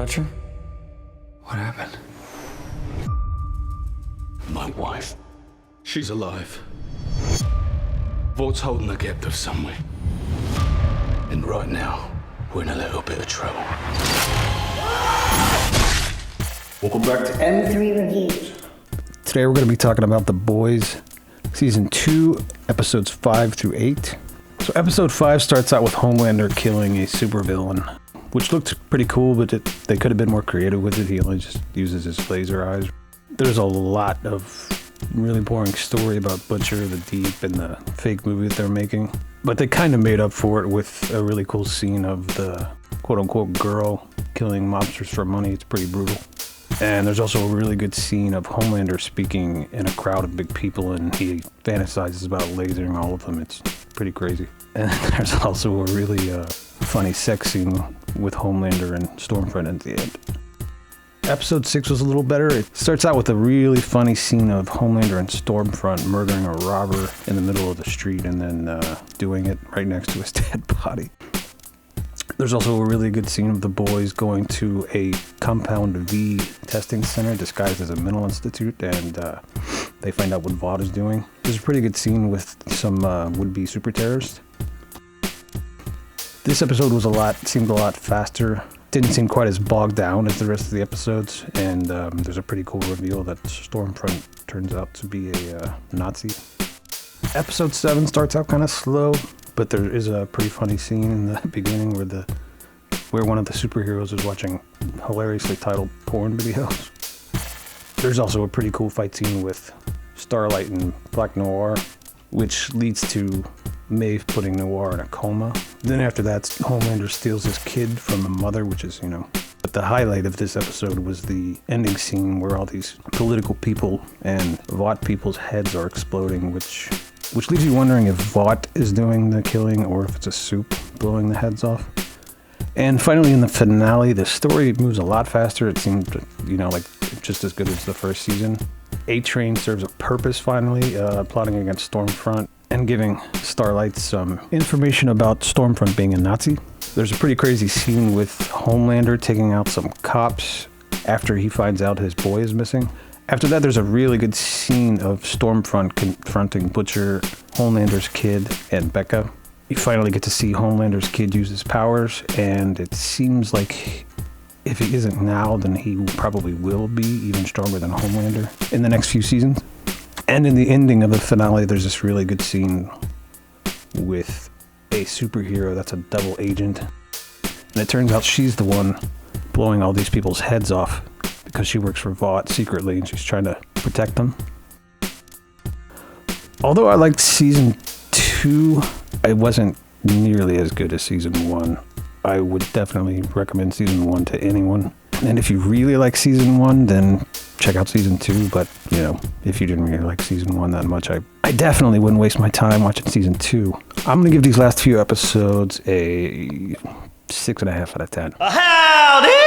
touch her? What happened? My wife. She's alive. Vaught's holding her captive somewhere. And right now, we're in a little bit of trouble. Welcome back to M3 Reviews. Today we're going to be talking about The Boys, Season 2, Episodes 5 through 8. So Episode 5 starts out with Homelander killing a supervillain, which looked pretty cool, but they could have been more creative with it. He only just uses his laser eyes. There's a lot of really boring story about Butcher, the Deep, and the fake movie that they're making. But they kind of made up for it with a really cool scene of the quote-unquote girl killing mobsters for money. It's pretty brutal. And there's also a really good scene of Homelander speaking in a crowd of big people, and he fantasizes about lasering all of them. It's pretty crazy. And there's also a really funny sex scene with Homelander and Stormfront at the end. Episode 6 was a little better. It starts out with a really funny scene of Homelander and Stormfront murdering a robber in the middle of the street and then doing it right next to his dead body. There's also a really good scene of the boys going to a Compound V testing center disguised as a mental institute, and they find out what Vought is doing. There's a pretty good scene with some would-be super terrorists. This episode seemed a lot faster. Didn't seem quite as bogged down as the rest of the episodes, and there's a pretty cool reveal that Stormfront turns out to be a Nazi. Episode 7 starts out kind of slow, but there is a pretty funny scene in the beginning where one of the superheroes is watching hilariously titled porn videos. There's also a pretty cool fight scene with Starlight and Black Noir, which leads to Maeve putting Noir in a coma. Then after that, Homelander steals his kid from the mother, which is, But the highlight of this episode was the ending scene where all these political people and Vought people's heads are exploding, which leaves you wondering if Vought is doing the killing or if it's a soup blowing the heads off. And finally, in the finale, the story moves a lot faster. It seemed, like just as good as the first season. A-Train serves a purpose finally, plotting against Stormfront and giving Starlight some information about Stormfront being a Nazi. There's a pretty crazy scene with Homelander taking out some cops after he finds out his boy is missing. After that, there's a really good scene of Stormfront confronting Butcher, Homelander's kid, and Becca. You finally get to see Homelander's kid use his powers, and it seems like if he isn't now, then he probably will be even stronger than Homelander in the next few seasons. And in the ending of the finale, there's this really good scene with a superhero that's a double agent. And it turns out she's the one blowing all these people's heads off because she works for Vought secretly and she's trying to protect them. Although I liked season 2, it wasn't nearly as good as season 1. I would definitely recommend season 1 to anyone. And if you really like season 1, then check out season 2. But, if you didn't really like season 1 that much, I definitely wouldn't waste my time watching season 2. I'm going to give these last few episodes a 6.5 out of 10. Howdy!